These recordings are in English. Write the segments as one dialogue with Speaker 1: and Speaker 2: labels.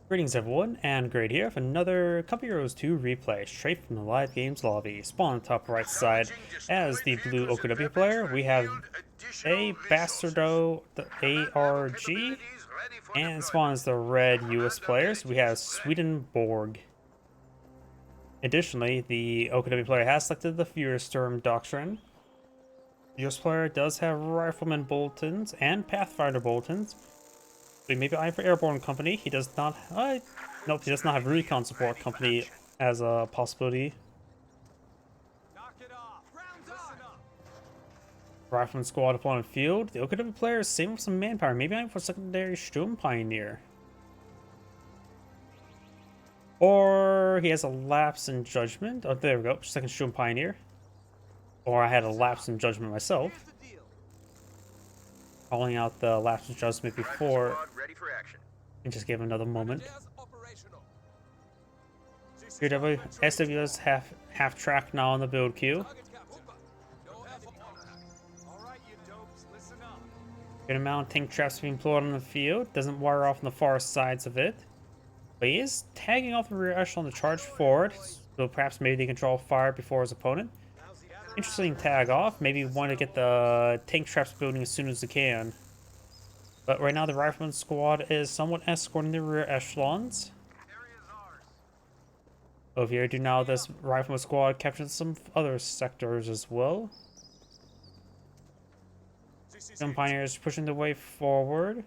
Speaker 1: Greetings everyone, and Great here for another Couple Heroes 2 replay straight from the live games lobby. Spawn on the top right side as the blue OKW player. We have a Bastardo, the ARG, and spawn as the red US players. We have Swedenborg. Additionally, the OKW player has selected the Fierstorm Doctrine. The US player does have Rifleman Boltons and Pathfinder Boltons. So he may be eyeing for Airborne Company. He does not. Nope, he does not have Recon Support Company as a possibility. Rifleman Squad upon the field. The OKW player is saving up some manpower. Maybe eyeing for secondary Sturm Pioneer. Or he has a lapse in judgment. Oh, there we go. Second Sturm Pioneer. Or I had a lapse in judgment myself. Calling out the lapse in judgment before. And just give him another moment. SWS half track now on the build queue. Good amount of tank traps being deployed on the field. Doesn't wire off on the far sides of it. But he is tagging off the rear echelon to charge forward. So perhaps maybe they can draw fire before his opponent. Interesting tag off. Maybe want to get the tank traps building as soon as they can. But right now the Rifleman squad is somewhat escorting the rear echelons. Over here, do now this Rifleman squad captured some other sectors as well. Some pioneers pushing their way forward.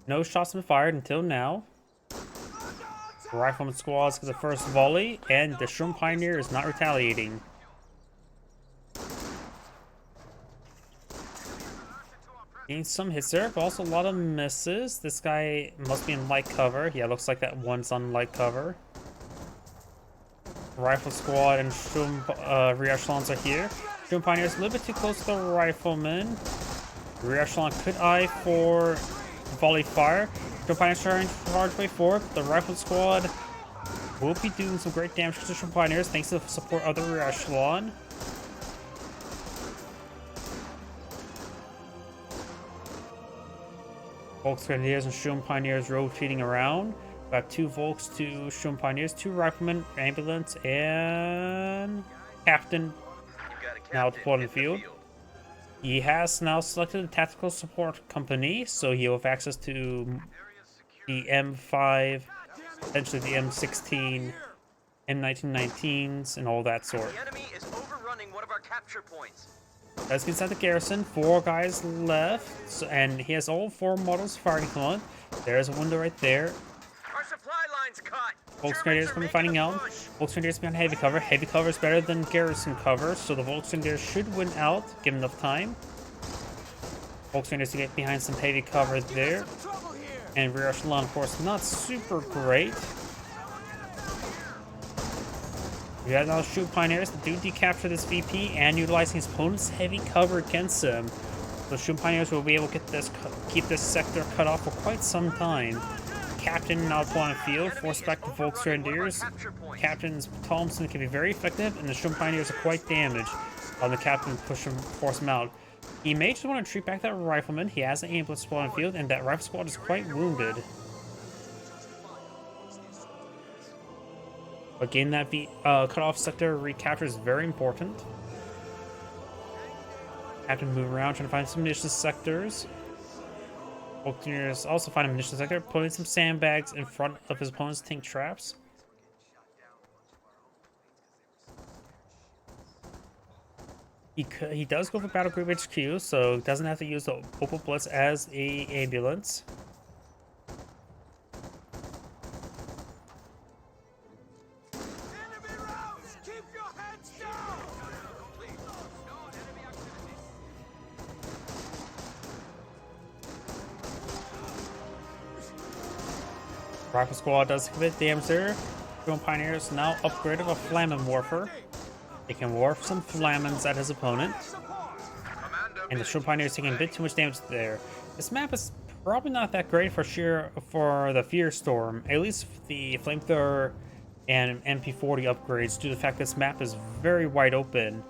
Speaker 1: No shots have been fired until now. The Rifleman squads get the first volley, and the Sturm Pioneer is not retaliating. Getting some hits there, but also a lot of misses. This guy must be in light cover. Yeah, looks like that one's on light cover. Rifle squad and Sturm rear echelons are here. Sturm Pioneers a little bit too close to the Rifleman. Rear echelon could eye for volley fire. Sturm Pioneers trying to charge way forward. The Rifle squad will be doing some great damage to the Sturm Pioneers thanks to the support of the rear echelon. Volks Grenadiers and Sturm Pioneers rotating around. Got two Volks, two Sturm Pioneers, two Riflemen, Ambulance, and Captain now deployed in the field. He has now selected a Tactical Support Company, so he'll have access to the M5, potentially the M16, M1919s, and all that sort.
Speaker 2: The enemy is overrunning one of our capture points.
Speaker 1: Let's get inside the garrison. 4 guys left, so, and he has all 4 models firing at the moment. There's a window right there.
Speaker 2: Our supply line's cut.
Speaker 1: Volks Grenadiers coming finding out. Volks Grenadiers behind heavy cover. Heavy cover is better than garrison cover, so the Volks Grenadiers should win out, given enough time. Volks Grenadiers to get behind some heavy cover there. And rear echelon, of course, not super great. We have now Sturm Pioneers that do decapture this VP and utilizing his opponent's heavy cover against him. The Sturm Pioneers will be able to keep this sector cut off for quite some time. Captain now upon the field, forced back to Volks Grenadiers. Captain's Thompson can be very effective, and the Sturm Pioneers are quite damaged on the Captain force him out. He may just want to retreat back that Rifleman. He has an ambulance squad on the field, and that Rifle squad is quite wounded. Again, that cut-off sector recapture is very important. Have to move around trying to find some munitions sectors. Volunteers also find a munitions sector, putting some sandbags in front of his opponent's tank traps. He does go for Battle Group HQ, so doesn't have to use the Opal Blitz as a ambulance. Rifle squad does commit damage there. Sturm Pioneers now upgraded a Flamen Warfer. They can warp some Flamens at his opponent. And the Sturm Pioneers taking a bit too much damage there. This map is probably not that great for the Fierstorm. At least the Flamethrower and MP40 upgrades due to the fact this map is very wide open.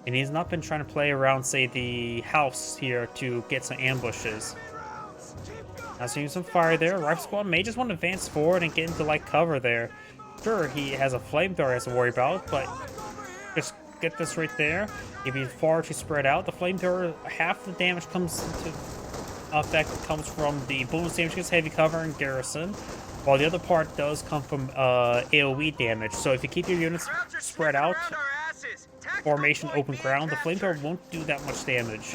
Speaker 1: And he's not been trying to play around, say, the house here to get some ambushes. Now seeing some fire there. Rifle squad may just want to advance forward and get into light cover there. Sure, he has a flamethrower he has to worry about, but just get this right there. He'd be far too spread out. The flamethrower, half the damage comes into effect comes from the bonus damage against heavy cover and garrison, while the other part does come from AoE damage. So if you keep your units spread out, formation open ground, the flamethrower won't do that much damage.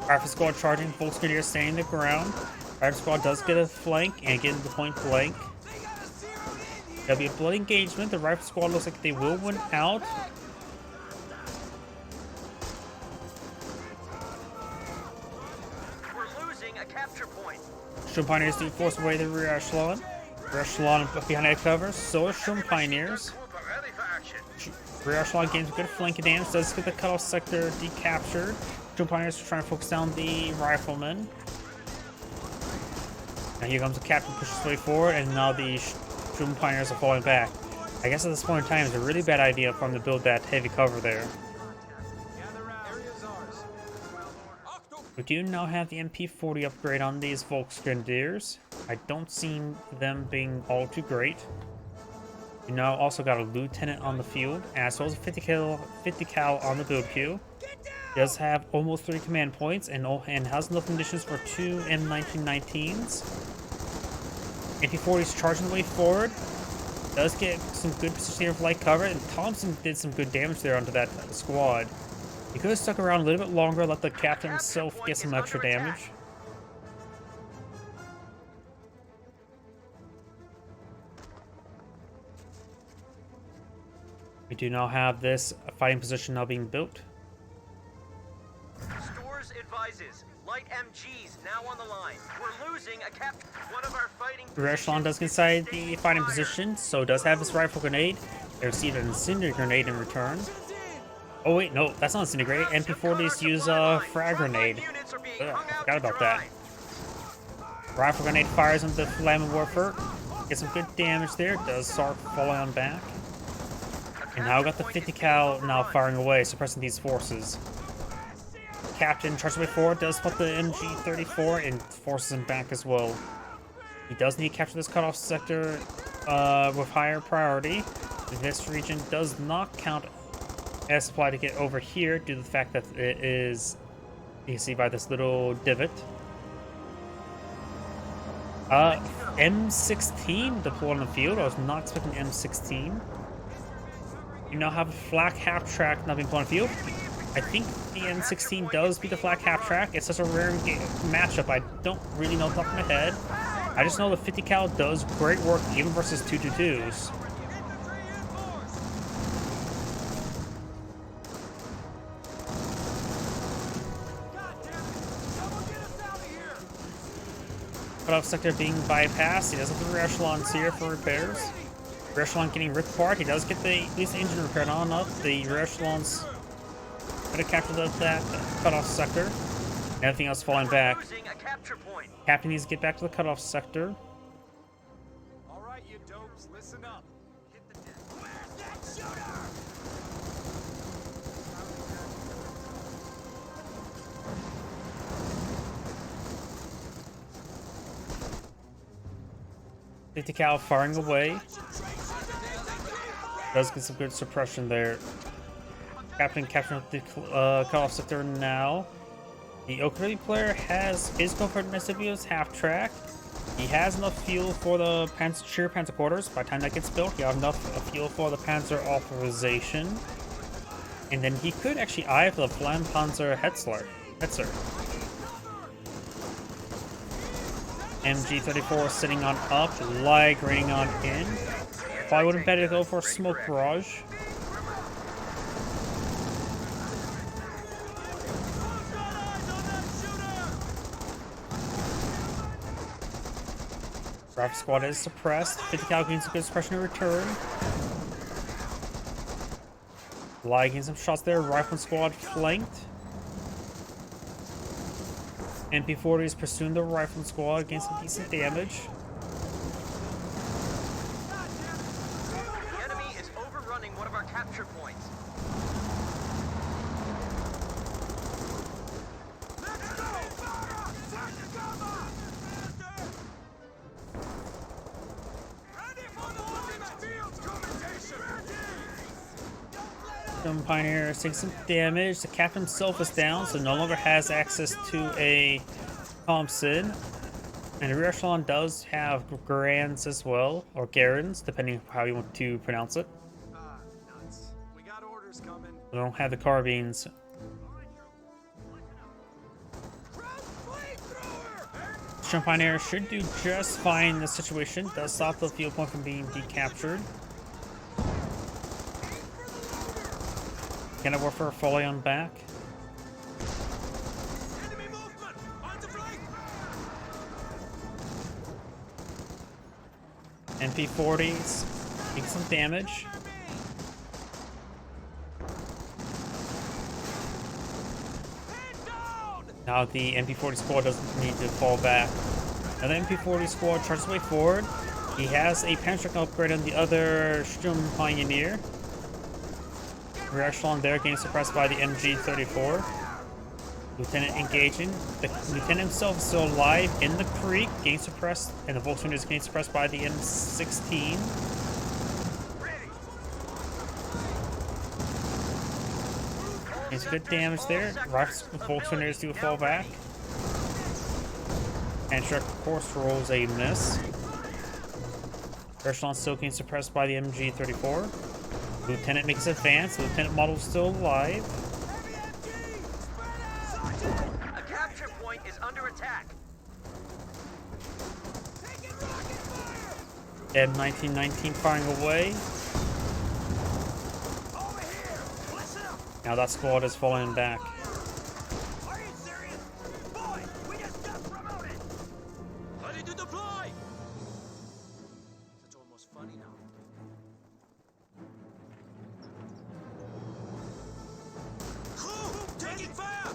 Speaker 1: Rifle squad charging, full grenadier staying the ground. Rifle squad does get a flank and get into point blank. There'll be a blood engagement. The rifle squad looks like they will win out.
Speaker 2: We're losing a capture point.
Speaker 1: Shroom Pioneers do force away the rear echelon. Rear echelon behind head cover. So are Shroom Pioneers. Rear echelon gains good flank damage. Does get the cutoff sector decaptured. Shroom Pioneers are trying to focus down the riflemen. And here comes the captain, pushes his way forward, and now the Shroom Pioneers are falling back. I guess at this point in time, it's a really bad idea for them to build that heavy cover there. We do now have the MP40 upgrade on these Volksgrenadiers. I don't see them being all too great. We now also got a lieutenant on the field, as well as a 50 cal on the build queue. He does have almost 3 command points and has enough conditions for 2 M1919s. MP40's charging the way forward. Does get some good position here of light cover, and Thompson did some good damage there onto that squad. He could have stuck around a little bit longer, let the captain himself get some extra damage. We do now have this fighting position now being built.
Speaker 2: Stores advises. Light MGs now on the line. We're losing a cap. One of our fighting.
Speaker 1: Rear echelon does get inside the fighting position, so does have his rifle grenade. They receive an incendiary grenade in return. Oh wait, no, that's not incendiary grenade. MP40s use a frag grenade. Ugh, forgot about that. Rifle grenade fires into the flaming warfare. Gets some good damage there. Does start falling on back. And now got the 50 cal now firing away, suppressing these forces. Captain charges way forward, does put the MG34 and forces him back as well. He does need to capture this cutoff sector with higher priority. This region does not count as supply to get over here due to the fact that it is, you can see by this little divot. M16 deployed on the field. I was not expecting M16. You now have a flak half track now being deployed on the field. I think the M16 does beat the flak half track. It's such a rare matchup. I don't really know off the top of my head. I just know the 50 cal does great work even versus 222s. Cutoff sector being bypassed. He does have the rear echelons here for repairs. Rear echelon getting ripped apart. He does get at least the engine repaired on up. The rear echelons going to capture that cutoff sector. Everything else falling back. Captain needs to get back to the cutoff sector.
Speaker 3: All right, you dopes, listen up. Hit the deck. Where's that shooter?
Speaker 1: Fifty cal firing away. Does get some good suppression there. Captain capturing the cutoff sector now. The OKW player is going for SW's half track. He has enough fuel for the sheer Panzer quarters. By the time that gets built, he has enough fuel for the Panzer authorization. And then he could actually eye for the Flampanzer Hetzer. MG34 sitting on up, Lag raining on in. Probably would have better to go for a smoke barrage. Rifle squad is suppressed. 50 cal gains some good suppression in return. Lag gains some shots there. Rifle squad flanked. MP40 is pursuing the rifle squad against some decent damage.
Speaker 2: The enemy is overrunning one of our capture points.
Speaker 3: Let's go! Time to cover!
Speaker 1: Some Pioneers taking some damage. The captain himself is down, so no longer has access to a Thompson. And the rear echelon does have Garans as well, or Garans, depending on how you want to pronounce it.
Speaker 3: Ah, nuts. We got orders coming.
Speaker 1: They don't have the carbines. Strom Pioneer should do just fine in this situation. Does stop the field point from being decaptured. Gonna work for a folly on back.
Speaker 3: Enemy movement! On the flank!
Speaker 1: MP40s taking some damage. Now the MP40 squad doesn't need to fall back. Now the MP40 squad charges his way forward. He has a Panzer upgrade on the other Sturm Pioneer. Rear echelon there getting suppressed by the MG34. Lieutenant engaging. The lieutenant himself is still alive in the creek, getting suppressed, and the Volkswagen is getting suppressed by the M16. It's good damage there. Volkswagen do a fall back. And Shrek, of course, rolls a miss. Echelon still getting suppressed by the MG34. Lieutenant makes advance. Lieutenant model still alive.
Speaker 2: A capture point is under attack.
Speaker 1: M1919 firing away. Now that squad is falling back.
Speaker 3: Are you serious? Boy, we just got promoted! Ready to deploy! It's almost funny now. Taking fire!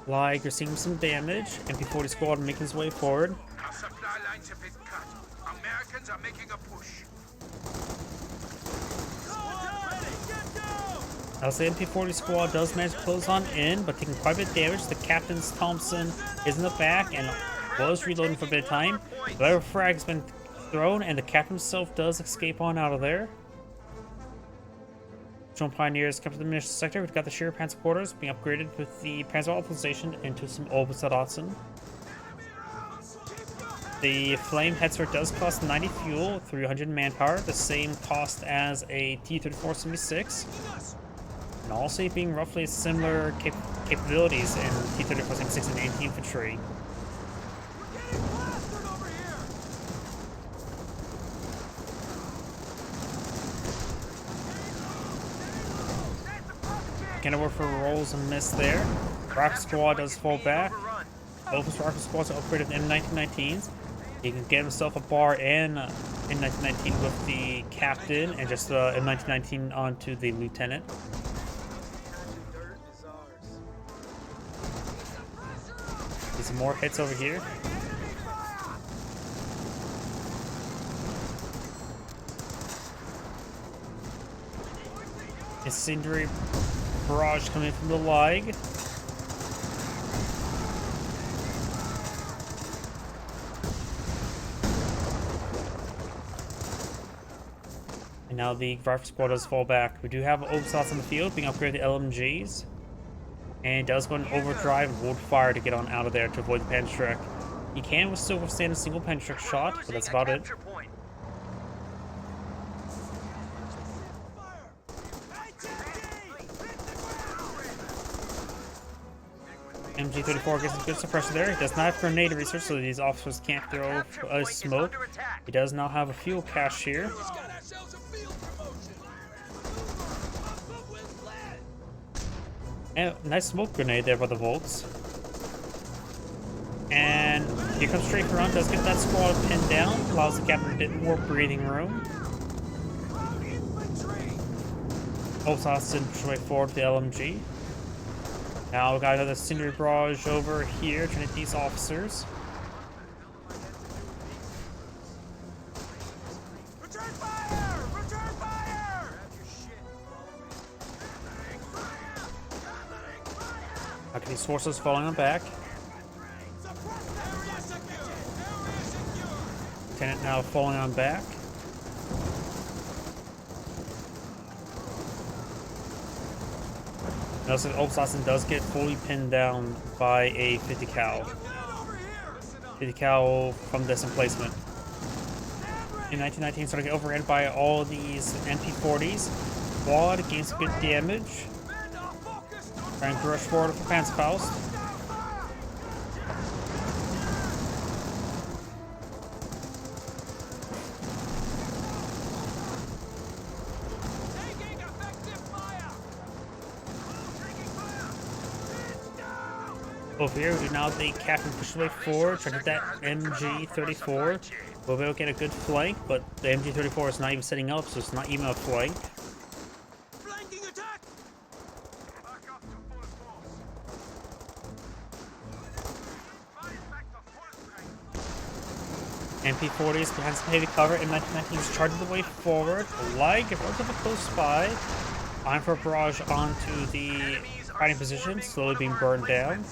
Speaker 1: Like, you're seeing some damage. MP40 squad making his way forward.
Speaker 4: Our supply lines have been cut. Americans are making a push.
Speaker 1: Now the MP40 squad does manage to close on in, but taking quite a bit of damage. The captain's Thompson is in the back and was reloading for a bit of time. The other frag has been thrown, and the captain himself does escape on out of there. Drone Pioneers come to the munitions sector. We've got the Sheer Panzer quarters being upgraded with the Panzer Optimization into some Obersadatsen. The Flame Headstart does cost 90 fuel, 300 manpower, the same cost as a T-34-76. And also being roughly similar capabilities in T-34-76 and anti-infantry. Gonna work for rolls and miss there. Rocket Squad does fall back. Both Rocket Squads are upgraded in M1919s. He can get himself a bar in M1919 with the captain and just M1919 onto the lieutenant. Get some more hits over here. Incendiary barrage coming from the lag. And now the rifle squad does fall back. We do have Obersaats on the field being upgraded to LMGs. And it does go in overdrive and hold fire to get on out of there to avoid the Panzerstrike. He can still withstand a single Panzerstrike shot, but that's about it. MG34 gets a good suppressor there. He does not have grenade research, so these officers can't throw smoke. He does now have a fuel cache here. And nice smoke grenade there by the Volks. And here comes Strafe Run, does get that squad pinned down, allows the captain a bit more breathing room. Obersaats didn't push way forward with the LMG. Now we got another Incendiary Barrage over here trying to hit these officers.
Speaker 3: Return fire! Return fire!
Speaker 1: How can these forces falling on back? Lieutenant now falling on back. Lieutenant now falling on back. Notice that Obsassin does get fully pinned down by a 50 cal. 50 cal from this emplacement. In 1919, starting to get overran by all these MP40s. Quad gains good damage. Trying to rush forward with the Panzerfaust. Over here, we do now the captain push away forward, trying to hit that MG34. We'll be able to get a good flank, but the MG34 is not even setting up, so it's not even a flank.
Speaker 3: Flanking attack!
Speaker 4: Back up to full force. Fire back to full strength.
Speaker 1: MP40s behind some heavy cover, M1919 is charging the way forward. Like, if relatively close by, eyeing for a barrage onto the fighting position, slowly being burned down.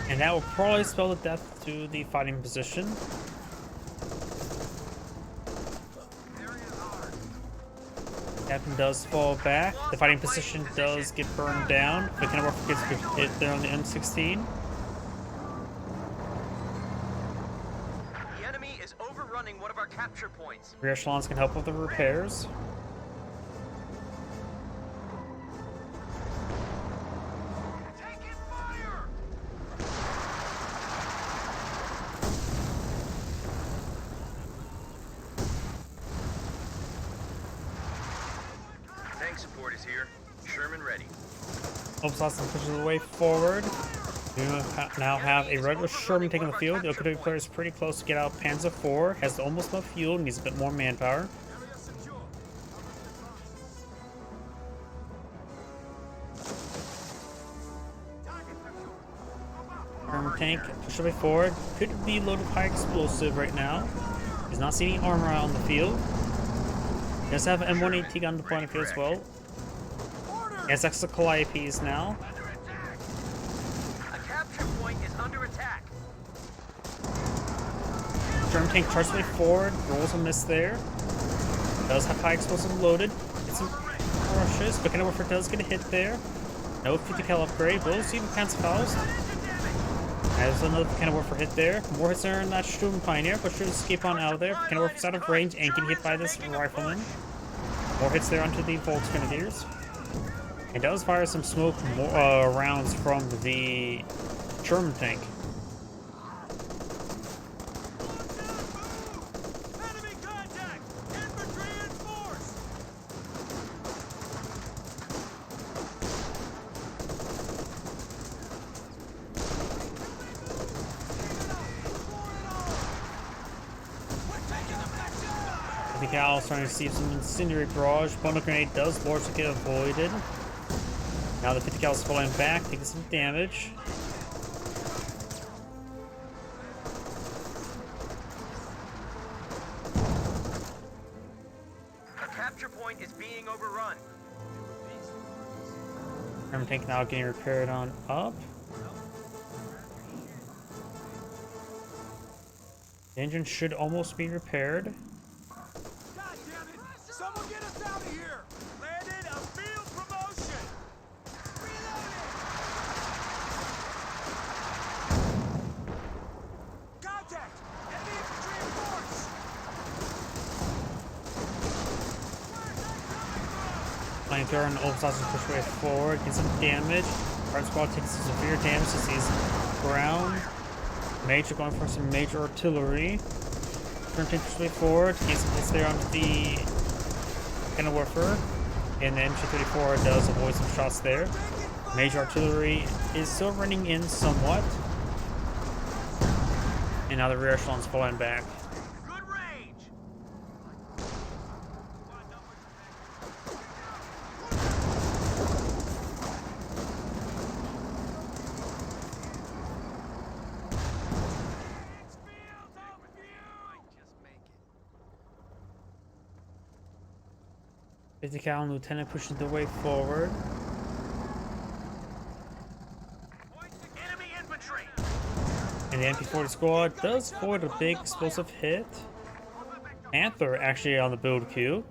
Speaker 1: And that will probably spell the death to the fighting position. Captain does fall back. The fighting position does get burned down. The Kenworth gets hit there on the M16.
Speaker 2: The enemy is overrunning one of our capture points.
Speaker 1: Rear echelons can help with the repairs.
Speaker 4: Taking fire!
Speaker 2: Tank support is here. Sherman ready.
Speaker 1: Obsassin pushes the way forward. We now have a regular Sherman taking the field. The OKW player is pretty close to get out. Panzer IV has almost no fuel, needs a bit more manpower. Sherman tank push the way forward. Could be loaded with high explosive right now. He's not seeing any armor out on the field. He does have an M1AT gun deployed on the field as well. He has extra Calliopes now.
Speaker 2: A capture point is under attack.
Speaker 1: German tank charges way forward, rolls a miss there. Does have high explosive loaded. It's some rushes, but Kenworth does get a hit there. No 50 cal upgrade. Will see the Panzerfaust. There's another Kenworth hit there. More hits there in that Sturm Pioneer, but should escape on out of there. Kenworth's out of range and getting hit by this rifleman. More hits there onto the Volks Grenadiers. It does fire some smoke rounds from the German tank.
Speaker 3: Enemy contact! Infantry in force!
Speaker 1: I think Al's starting to see some incendiary barrage. Bundle grenade does largely get avoided. Now the 50 cal is falling back, taking some damage.
Speaker 2: A capture point is being overrun.
Speaker 1: German tank now getting repaired on up. The engine should almost be repaired.
Speaker 3: God damn it! Someone get us out of here! Landed a field promotion! Contact! Enemy infantry in force!
Speaker 1: Flamethrower and Obsassin push way forward, get some damage. Guard squad takes some severe damage as he's ground. Major going for some major artillery. Turn tank push way forward, get some hits there onto the Kenworth. And the MG34 does avoid some shots there. Major artillery is still running in somewhat. And now the rear echelon's falling back.
Speaker 2: Good range.
Speaker 3: Just make it.
Speaker 1: 50 cal lieutenant pushing the way forward.
Speaker 2: Enemy infantry.
Speaker 1: And the MP40 squad does avoid a big explosive hit. Panther actually on the build queue.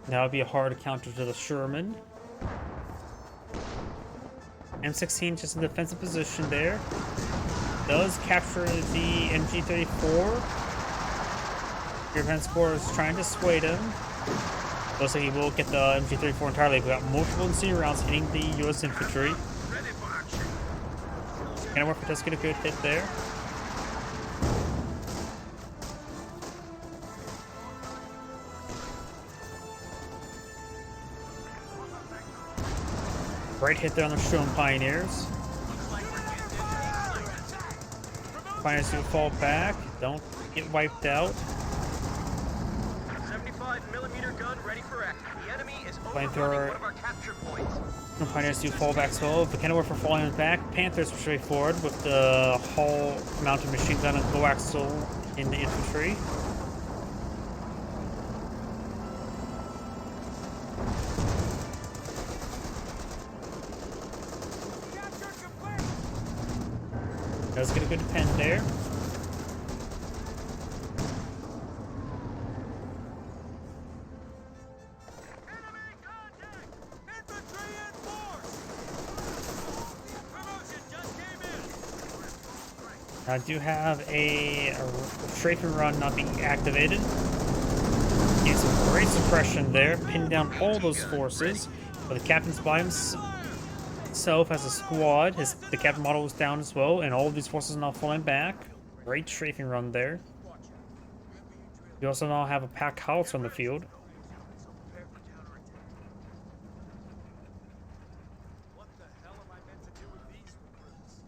Speaker 1: That would be a hard counter to the Sherman. M16 just in defensive position there. Does capture the MG34. European score is trying to sway him. Looks like he will get the MG34 entirely. We got multiple incendiary rounds hitting the US infantry.
Speaker 4: Ready for action.
Speaker 1: Kenilworth does get a good hit there. Great hit there on the Sherman Pioneers. Pioneers do fall back. Don't get wiped out.
Speaker 2: 75mm gun ready for action. The enemy is
Speaker 1: Flamethrower.
Speaker 2: overrunning one of our capture points.
Speaker 1: The Pioneers do fall back slow. The Kenilworth are falling back. Panthers are straightforward with the hull mounted machine gun and coaxial in the infantry. Does get a good pen there.
Speaker 3: Enemy contact! Infantry in force! Promotion just came in!
Speaker 1: I do have a strafing run not being activated. Get some great suppression there, pinning down all those forces. But the captain's by himself as a squad. The captain model was down as well, and all of these forces are now falling back. Great strafing run there. We also now have a pack house on the field.
Speaker 3: What the hell am I meant to do with these recruits?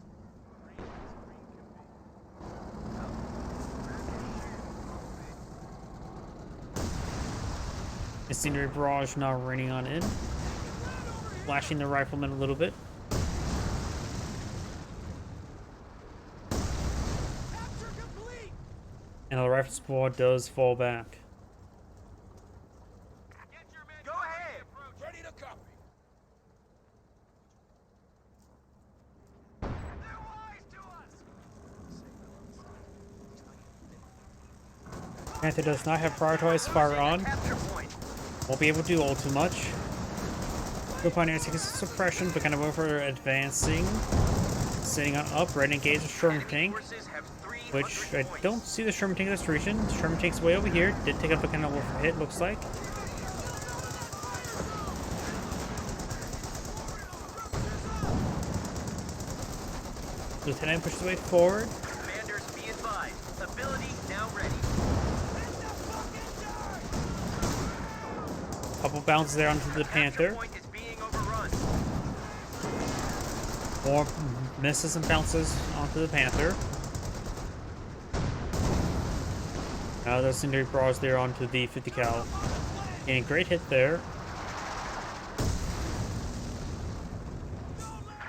Speaker 1: Incendiary barrage now raining on in. Flashing the riflemen a little bit.
Speaker 3: Capture complete!
Speaker 1: And the rifle squad does fall back.
Speaker 3: Get your men
Speaker 2: Go ahead!
Speaker 3: ready to copy! They're wise to us!
Speaker 1: Panther does not have prioritized fire on.
Speaker 2: Capture point.
Speaker 1: Won't be able to do all too much. The Pioneers taking some suppression, but kind of over advancing. Sitting on up, ready to engage the Sherman tank.
Speaker 2: Forces have 300
Speaker 1: Which I
Speaker 2: points.
Speaker 1: don't see the Sherman tank in this region. The Sherman tank's way over here. Did take up a kind of hit, looks like. Lieutenant pushes the way forward.
Speaker 2: Commanders, be advised. Ability now ready.
Speaker 1: Couple bounces there onto the
Speaker 2: Capture
Speaker 1: Panther.
Speaker 2: point is being overrun.
Speaker 1: More misses and bounces onto the Panther. Now there's incendiary barrage there onto the 50 cal. Getting a great hit there.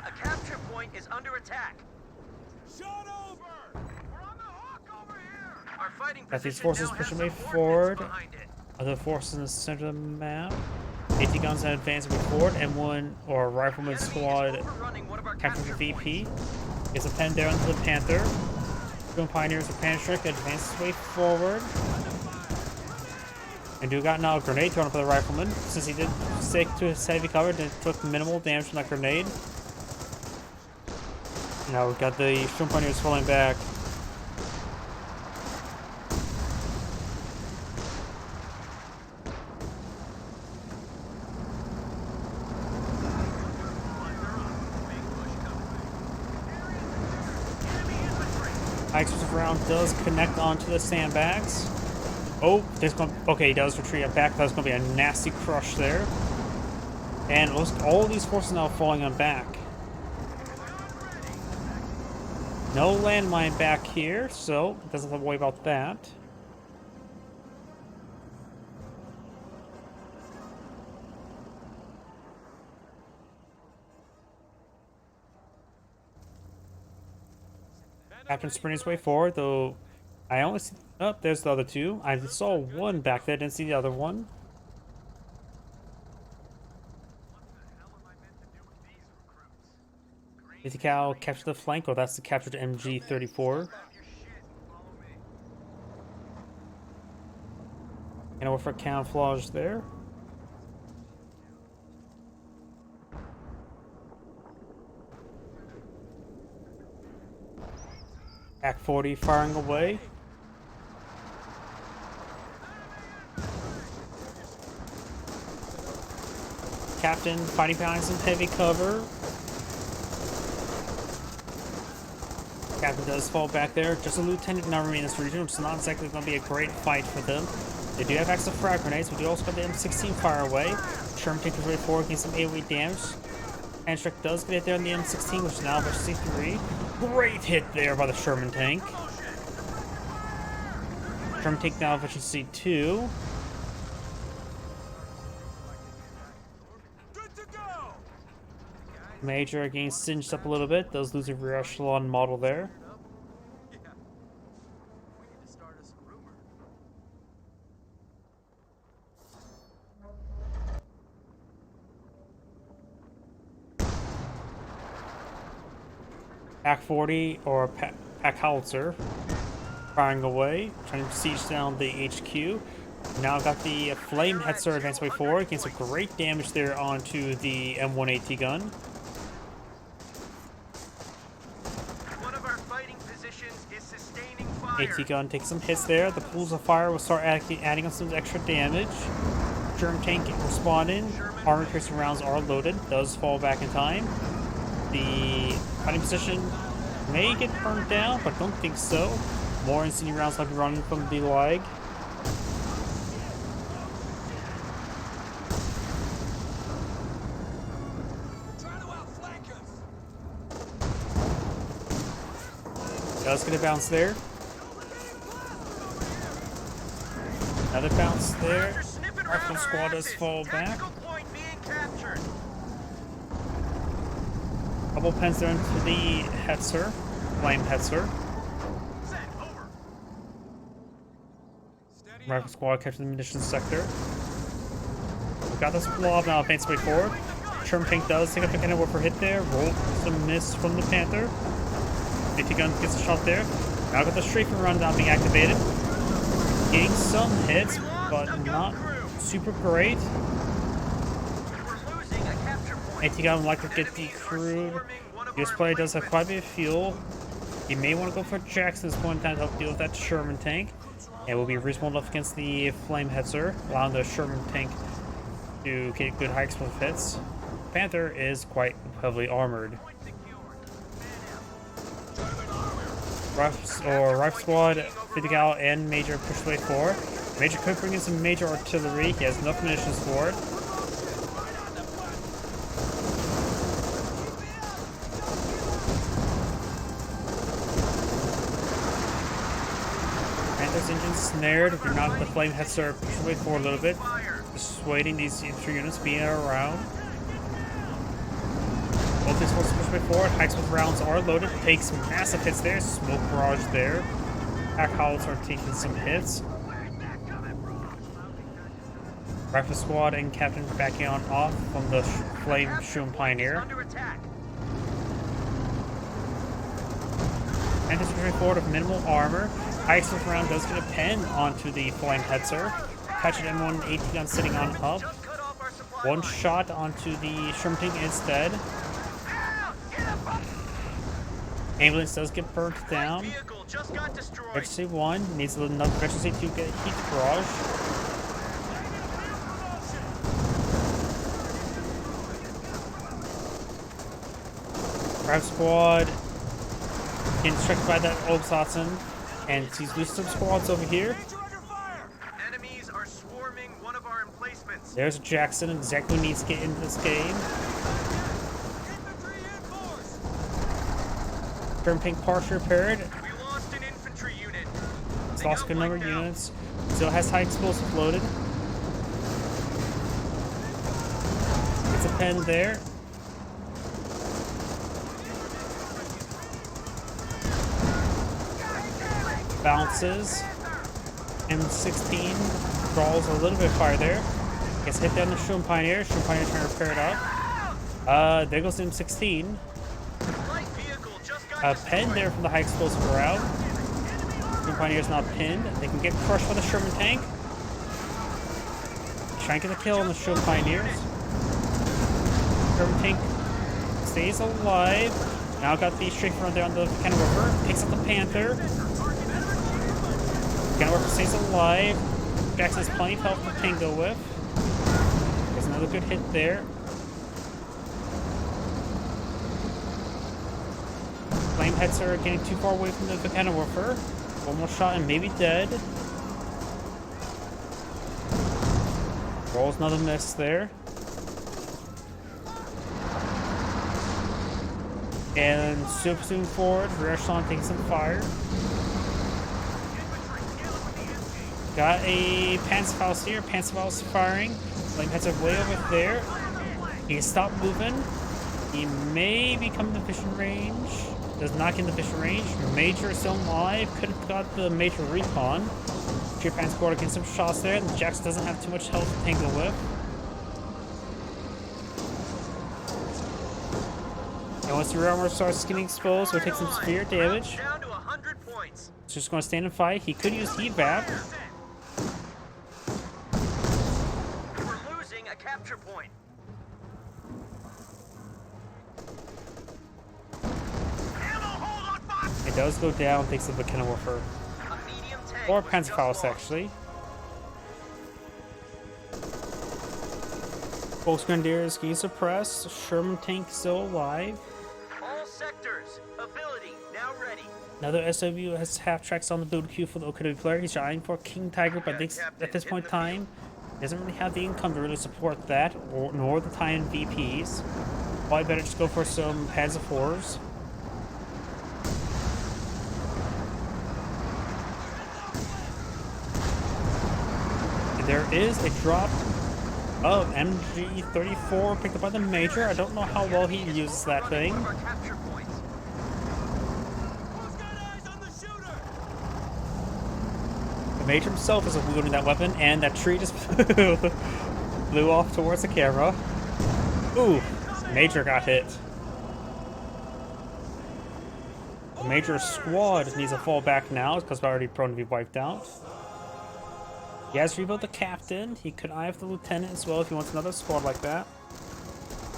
Speaker 2: A capture point is under attack.
Speaker 3: Shot over! We're on the hook over here!
Speaker 2: Our fighting
Speaker 1: Got these
Speaker 2: position
Speaker 1: forces
Speaker 2: now
Speaker 1: pushing
Speaker 2: has
Speaker 1: way
Speaker 2: some ordnance
Speaker 1: forward.
Speaker 2: behind it.
Speaker 1: Other forces in the center of the map. 80 guns that advance way forward, and one or rifleman
Speaker 2: The enemy is
Speaker 1: squad
Speaker 2: overrunning one of our
Speaker 1: capturing the
Speaker 2: capture
Speaker 1: VP.
Speaker 2: points.
Speaker 1: Gets a pen there onto the Panther. Two Pioneers with Panic advances way forward. And do got now a grenade thrown for the rifleman, since he did stick to his heavy cover and took minimal damage from that grenade. Now we've got the Sherman Pioneers falling back. High explosive round does connect onto the sandbags. Oh, there's going. Okay, he does retreat back. That's going to be a nasty crush there. And all of these forces now falling on back. No landmine back here, so doesn't have to worry about that. Captain sprinting his way forward, though I only see... Oh, there's the other two. I saw one back there, didn't see the other one. Cal capture the flank. Oh, that's the captured MG34. And over for camouflage there. Act 40 firing away. Captain fighting behind some heavy cover. Captain does fall back there. Just a lieutenant now remaining in this region, which is not exactly going to be a great fight for them. They do have access to frag grenades. We do also got the M16 fire away. Sherman takes his way forward, getting some AoE damage. Handstrike does get it there on the M16, which is now efficiency 3. Great hit there by the Sherman tank. Sherman tank now efficiency 2. Major getting singed up a little bit. Does lose a rear echelon model there. Pack 40 or Pack Howitzer firing away, trying to siege down the HQ. Now got the Flame Hetzer advanced way forward, getting some great damage there onto the M1AT gun.
Speaker 2: One of our fighting positions is sustaining fire.
Speaker 1: AT gun takes some hits there. The pools of fire will start adding on some extra damage. German tank responding. Armor piercing rounds are loaded. Does fall back in time. The fighting position may get burned down, but don't think so. More incendiary rounds might be running from the lag. Does get a bounce there. Another bounce there. Rifle squad does fall back. Couple pens there into the Hetzer, Flame Hetzer. Rifle squad captured the munitions sector. We got this blob now advanced way forward. Sherman tank does take a pick and a for hit there. Roll some miss from the Panther. AT gun gets a shot there. Now got the strafing run now being activated. Getting some hits, but not super great. AT gun would like to get decrewed. This player does have quite a bit of fuel. You may want to go for Jackson at this point in time to help deal with that Sherman tank. It will be reasonable enough against the Flame Hetzer, allowing the Sherman tank to get good high explosive hits. Panther is quite heavily armored. Rifle squad, 50 cal, and Major push way forward. Major could bring in some major artillery. He has enough munitions for it. Panther's engine snared. If you're not the Flame Hetzer, push way forward a little bit, dissuading these infantry units being around. Both these forces push way forward. Hikes with rounds are loaded. Takes massive hits there. Smoke barrage there. Pack Howitzer are taking some hits. Rifle squad and captain backing on off from the Flame Shroom Pioneer. And this pushing forward with minimal armor. Hikes with round does get a pen onto the Flame Hetzer. Catch an M1 AT gun sitting on up. One shot onto the Sherman tank instead. Ambulance does get burnt down. Efficiency 1 needs enough efficiency to get heat barrage. Drive squad getting struck by that Obsatsen, and he's losing some squads over here.
Speaker 2: Enemies are swarming one of our emplacements.
Speaker 1: There's Jackson, exactly who needs to get into this game. Sherman tank partially repaired.
Speaker 2: We lost an infantry unit.
Speaker 1: It's lost a good number of units. Still has high explosive loaded. Gets a pen there. Bounces. M16 draws a little bit of fire there. Gets hit down the Shroom Pioneer. Shroom Pioneer trying to repair it up. There goes the M16. A pen there from the high explosive route. Shroom Pioneer's not pinned. They can get crushed by the Sherman tank. Trying to get a kill on the Shroom Pioneers. Sherman tank stays alive. Now got the strafe run there on the Kenworth. Picks up the Panther. Kenworth stays alive. Jackson has plenty of health to tango with. There's another good hit there. Flameheads are getting too far away from the Kenworth. One more shot and maybe dead. Rolls another miss there. And super soon forward, rear echelon taking some fire. Got a Panzerfaust here. Panzerfaust firing. Flameheads are way over there. He stopped moving. He may be coming to vision range. Does not get in the vision range. Major is still alive. Could have got the Major recon. Japan scored against some shots there. Jax doesn't have too much health to tangle with. And once the rear armor starts getting exposed, we'll take some severe damage.
Speaker 2: Down to 100 points.
Speaker 1: It's just going to stand and fight. He could use evap.
Speaker 2: We're losing a capture point.
Speaker 1: It does go down thanks to the Kenworth.
Speaker 2: A medium tank
Speaker 1: Or
Speaker 2: was just
Speaker 1: Panzerfaust,
Speaker 2: lost.
Speaker 1: actually. Volksgrenadiers getting suppressed. Sherman tank still alive.
Speaker 2: All sectors. Ability now ready.
Speaker 1: Another SW has half tracks on the build queue for the OKW player. He's trying for King Tiger, but at this point in time, he doesn't really have the income to really support that, nor the tie-in VPs. Probably better just go for some Panzer IVs. There is a drop of MG34 picked up by the Major. I don't know how well he uses that thing.
Speaker 2: One of our capture points.
Speaker 3: Who's got eyes on the shooter?
Speaker 1: The Major himself is wielding that weapon, and that tree just flew off towards the camera. Ooh, Major got hit. The Major squad needs to fall back now because we're already prone to be wiped out. He has rebuilt the captain. He could eye off the lieutenant as well if he wants another squad like that.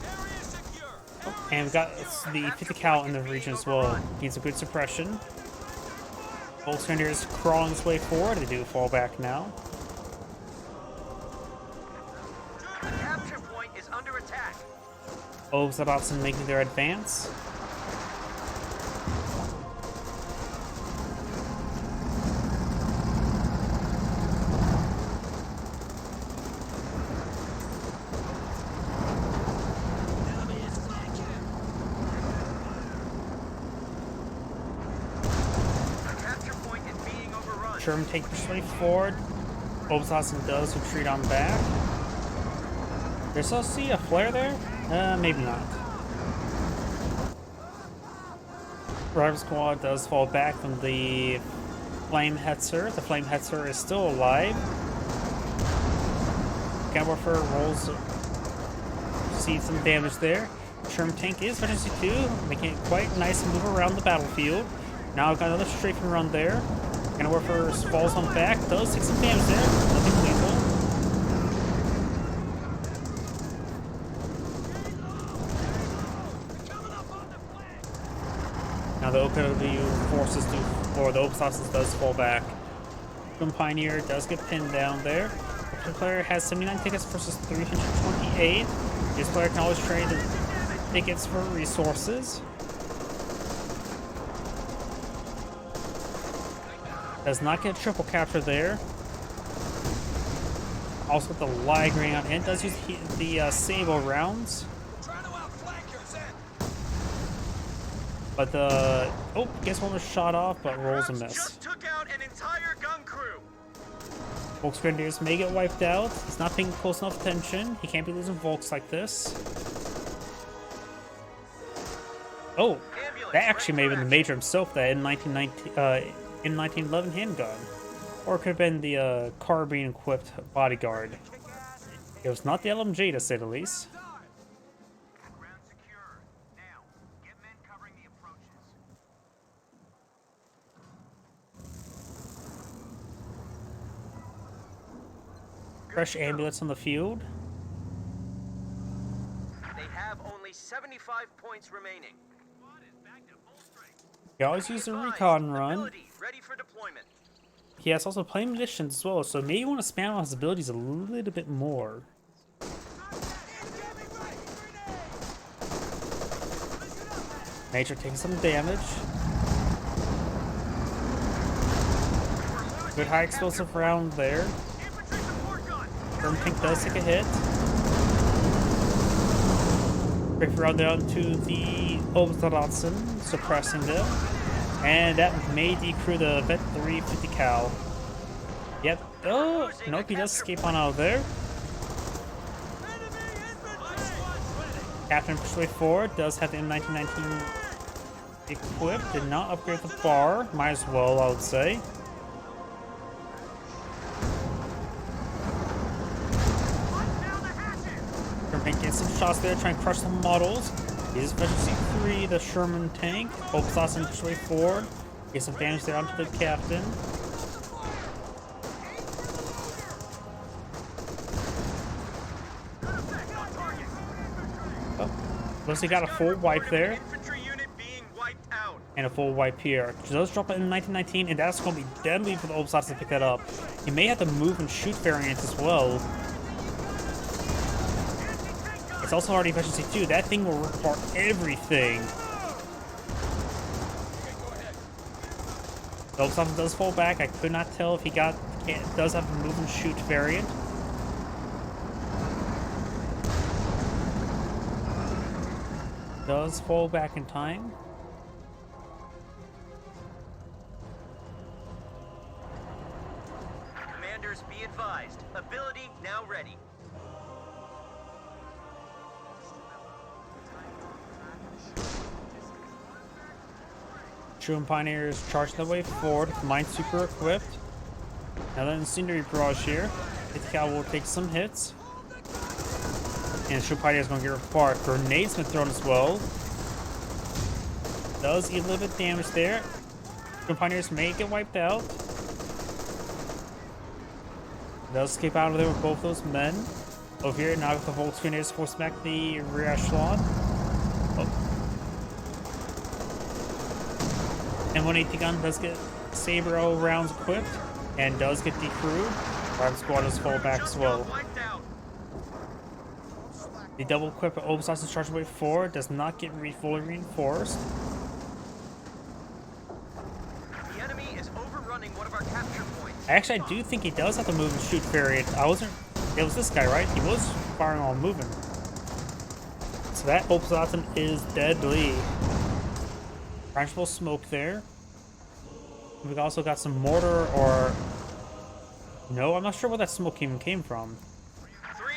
Speaker 3: Area secure.
Speaker 1: Oh, and we got the 50 cal in the region as well. Needs a good suppression. Volkswagen is crawling his way forward. They do fall back now.
Speaker 2: The capture point is under attack.
Speaker 1: Oaks about to making their advance.
Speaker 2: The capture point is being overrun.
Speaker 1: Sherman take pushed way forward. Obershausen does retreat on back. There's also see a flare there? Maybe not. Rival squad does fall back from the Flamehetzer. The Flamehetzer is still alive. Gamberfer rolls, sees some damage there. Sherman tank is finishing too, making it quite nice to move around the battlefield. Now I've got another strafing run there. Gamberfer falls on back, does take some damage there. Nothing lethal. Now the OKW forces do, or the Obershausen does fall back. Boom Pioneer does get pinned down there. The player has 79 tickets versus 328. This player can always trade the tickets for resources. Does not get a triple capture there. Also the lag ring on it. Does use the Sable rounds.
Speaker 3: Trying to outflank your Zen.
Speaker 1: But the... Oh, gets one was shot off, but rolls a
Speaker 2: Krauts
Speaker 1: miss.
Speaker 2: just took out an entire gun crew.
Speaker 1: Volksgrenadiers may get wiped out. He's not paying close enough attention. He can't be losing Volks like this. Oh,
Speaker 2: Ambulance,
Speaker 1: that actually may
Speaker 2: ready
Speaker 1: have been
Speaker 2: for
Speaker 1: the Major himself that in 1911 handgun. Or it could have been the carbine-equipped bodyguard. It was not the LMG, to say the least.
Speaker 4: Ground secure. Now, get men covering the approaches.
Speaker 1: Fresh ambulance on the field.
Speaker 2: They have only 75 points remaining.
Speaker 1: He always uses a
Speaker 2: Advised,
Speaker 1: recon run.
Speaker 2: ability ready for deployment.
Speaker 1: He has also plain missions as well, so maybe you want to spam out his abilities a little bit more. Major taking some damage. Good high explosive round there.
Speaker 3: Infantry support gun.
Speaker 1: Firm tank does take a hit. Break around down to the Obstadotson, suppressing them. And that may decrew the Vet 350 cal. Yep. Oh, nope, he does escape on out of there. Captain Persuade 4 does have the M1919 equipped. Did not upgrade the bar. Might as well, I would say. Getting some shots there, trying to crush some models. He's Efficiency 3, the Sherman tank. Obstas and Persuade 4. Get some damage there onto the captain. Oh, looks like he got a full wipe there.
Speaker 2: Infantry unit being wiped out.
Speaker 1: And a full wipe here. She does drop it in 1919, and that's going to be deadly for the Obstas to pick that up. He may have to move and shoot variants as well. It's also already efficiency 2. That thing will report everything. The Obstas does fall back. I could not tell if he does have a move and shoot variant. Does fall back in time.
Speaker 2: Commanders, be advised. Ability now ready.
Speaker 1: True and Pioneers charge their way forward. Mine super equipped. Now then, Scenery Barrage here. Ithaca will take some hits. And True Pioneer is going to get required. Grenades been thrown as well. Does eat a little bit of damage there. True Pioneers may get wiped out. Does escape out of there with both those men. Over here, now with the Volt Grenades force back the rear echelon. Oh. And 180 gun does get Saber rounds equipped and does get decrewed. Private squad does fall back as well. The double equip Obstas and Charge Wave 4 does not get fully reinforced.
Speaker 2: The enemy is overrunning one of our capture points.
Speaker 1: Actually, I do think he does have to move and shoot variant. It was this guy, right? He was firing while moving. So that Obstas is deadly. Branchable smoke there. We've also got some mortar or... No, I'm not sure where that smoke even came from.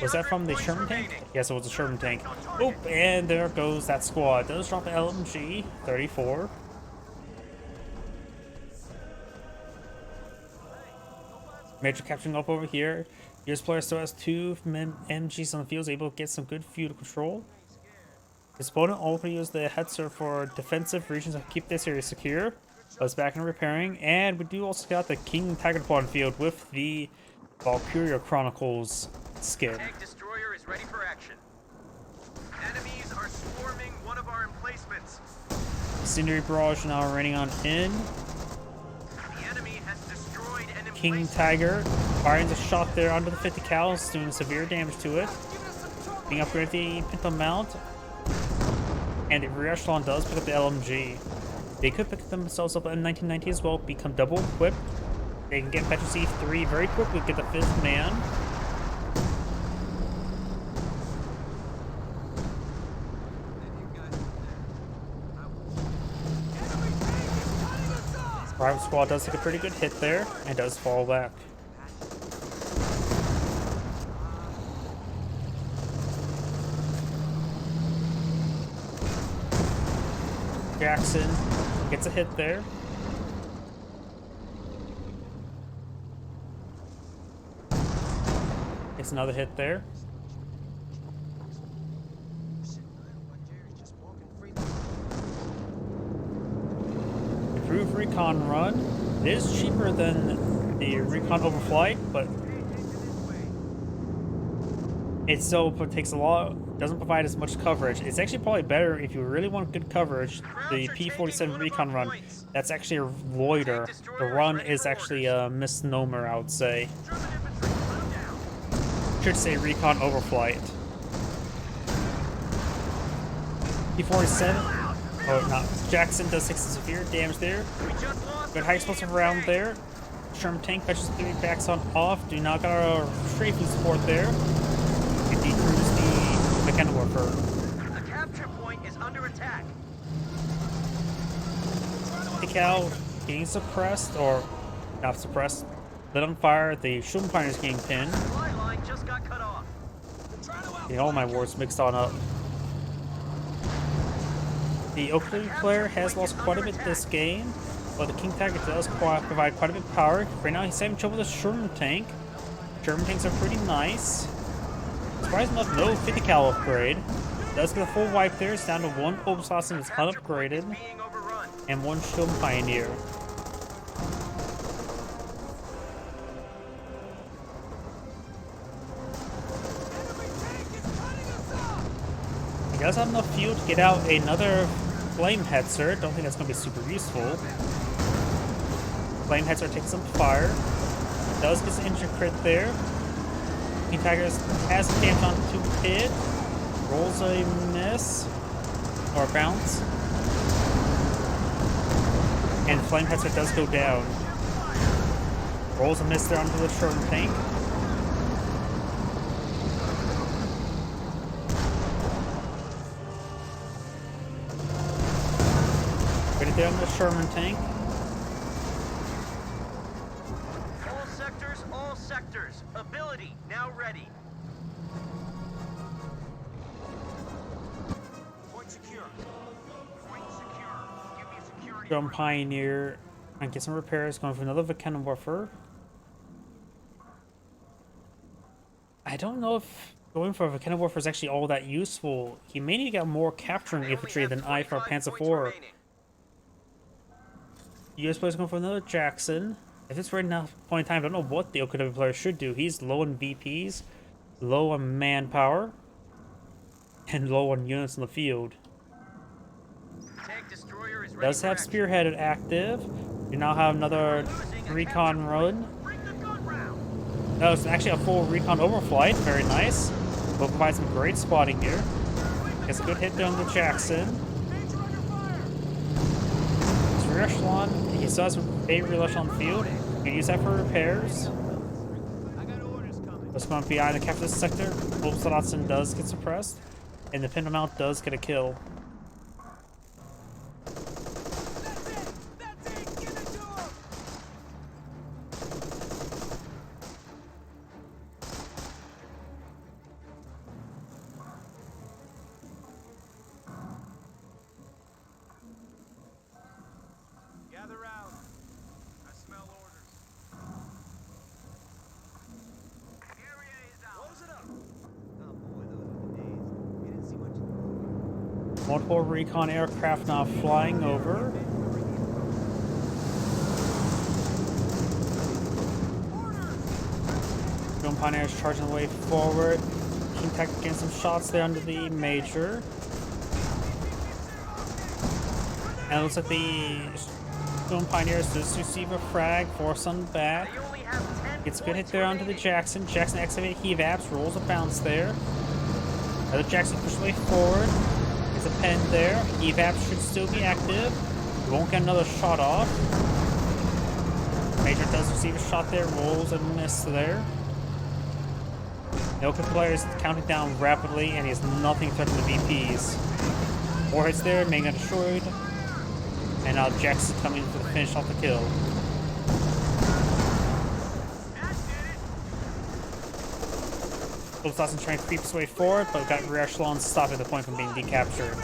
Speaker 1: Was that from the Sherman tank? Yes, it was a Sherman tank. Oop, and there goes that squad. Does drop an LMG 34. Major capturing up over here. Yours player still has 2 MGs on the field, is able to get some good field control. His opponent also use the Hetzer for defensive regions to keep this area secure. Us back and repairing, and we do also got the King Tiger Pawn field with the Valkyria Chronicles skin.
Speaker 2: Tank destroyer is ready for action. Enemies are swarming one of our emplacements.
Speaker 1: Scenery Barrage now running on in.
Speaker 2: The enemy has destroyed an emplacement.
Speaker 1: King Tiger firing a shot there onto the 50 cals, doing severe damage to it. Being upgraded the Pinto Mount. And the rear echelon does pick up the LMG. They could pick themselves up in 1990 as well, become double equipped. They can get efficiency 3 very quickly, get the 5th man. Private squad does take a pretty good hit there and does fall back. Jackson gets a hit there. Gets another hit there. Improved recon run. It is cheaper than the recon overflight, but it still takes a lot doesn't provide as much coverage. It's actually probably better if you really want good coverage. The P-47 recon run, that's actually a loiter. The run is actually a misnomer, I would say.
Speaker 3: German infantry, put 'em down.
Speaker 1: Should say recon overflight. P-47. Oh, no. Jackson does 6 severe damage there.
Speaker 2: We just lost
Speaker 1: Good
Speaker 2: a
Speaker 1: high
Speaker 2: medium
Speaker 1: explosive round
Speaker 2: tank.
Speaker 1: there. Sherman tank fetches 3 backs on off. Do not got our strafing support there. You decruise the Mechanwarfer.
Speaker 2: A capture point is under attack.
Speaker 1: Take out getting suppressed, or not suppressed. Lit on fire. The Schumpiner is getting pinned.
Speaker 2: Supply line just got cut off.
Speaker 1: Getting all my words mixed on up. The OKW player has lost quite a bit this game, but the King Tiger does provide quite a bit of power. Right now he's having trouble with the Sherman tank. Sherman tanks are pretty nice. Surprisingly enough, no 50 cal upgrade. Does get a full wipe there. It's down to 1 Obersausen that's unupgraded,
Speaker 2: Being overrun.
Speaker 1: and 1 Shield Pioneer. He does have enough fuel to get out another Flame Hetzer. Don't think that's going to be super useful. Flame Hetzer takes some fire. Does get an injured crit there. King Tiger has damage onto it. Rolls a miss. Or bounce. And Flame Hetzer does go down. Rolls a miss there onto the Sherman tank. Right there on the Sherman tank.
Speaker 2: All sectors. Ability now ready.
Speaker 3: Point secure.
Speaker 4: Point secure. Give me security.
Speaker 1: Drone Pioneer and get some repairs. Going for another Mechanwarfer. I don't know if going for a Mechanwarfer is actually all that useful. He may need to get more capturing
Speaker 2: They only
Speaker 1: infantry
Speaker 2: have
Speaker 1: than I for
Speaker 2: 25
Speaker 1: Panzer
Speaker 2: points
Speaker 1: IV.
Speaker 2: remaining.
Speaker 1: US player's going for another Jackson. If it's right now point in time, I don't know what the OKW player should do. He's low on VPs, low on manpower, and low on units in the field.
Speaker 2: Tank destroyer is ready
Speaker 1: Does
Speaker 2: for
Speaker 1: have
Speaker 2: action.
Speaker 1: Spearheaded active. You now have another recon run.
Speaker 3: Bring the gun round.
Speaker 1: No, it's actually a full recon overflight. Very nice. Will provide some great spotting here. Gets a good hit there on the Jackson.
Speaker 3: Danger under fire.
Speaker 1: His rear echelon, he still has a rear echelon field. You can use that for repairs.
Speaker 3: I got orders coming.
Speaker 1: Let's go on behind the capture sector. Obersausen does get suppressed. And the pin amount does get a kill.
Speaker 3: That's it. Give it to him. Gather round. I smell orders.
Speaker 4: Area is out.
Speaker 3: Close it up.
Speaker 2: Oh boy, those are the days. We didn't see much.
Speaker 1: Multiple recon aircraft now flying over. Drone Pioneer is charging the way forward. King Tech getting some shots there under the Major. And it looks like the Drone Pioneers does receive a frag, force on back.
Speaker 2: They only have 10
Speaker 1: Gets a good hit
Speaker 2: points
Speaker 1: there onto the
Speaker 2: remaining.
Speaker 1: Jackson. Jackson activated heave apps, rolls a bounce there. Another Jackson pushes way forward. Gets a pen there. Heave apps should still be active. Won't get another shot off. Major does receive a shot there, rolls a miss there. The Oka player is counting down rapidly, and he has nothing threatening the VPs. More hits there, Mega destroyed. And now Jackson coming to finish off the kill. Obersausen trying to creep his way forward, but got rear echelon stopping the point from being decaptured.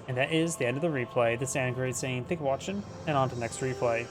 Speaker 1: And that is the end of the replay. This is Anne Great saying, thank you for watching, and on to the next replay.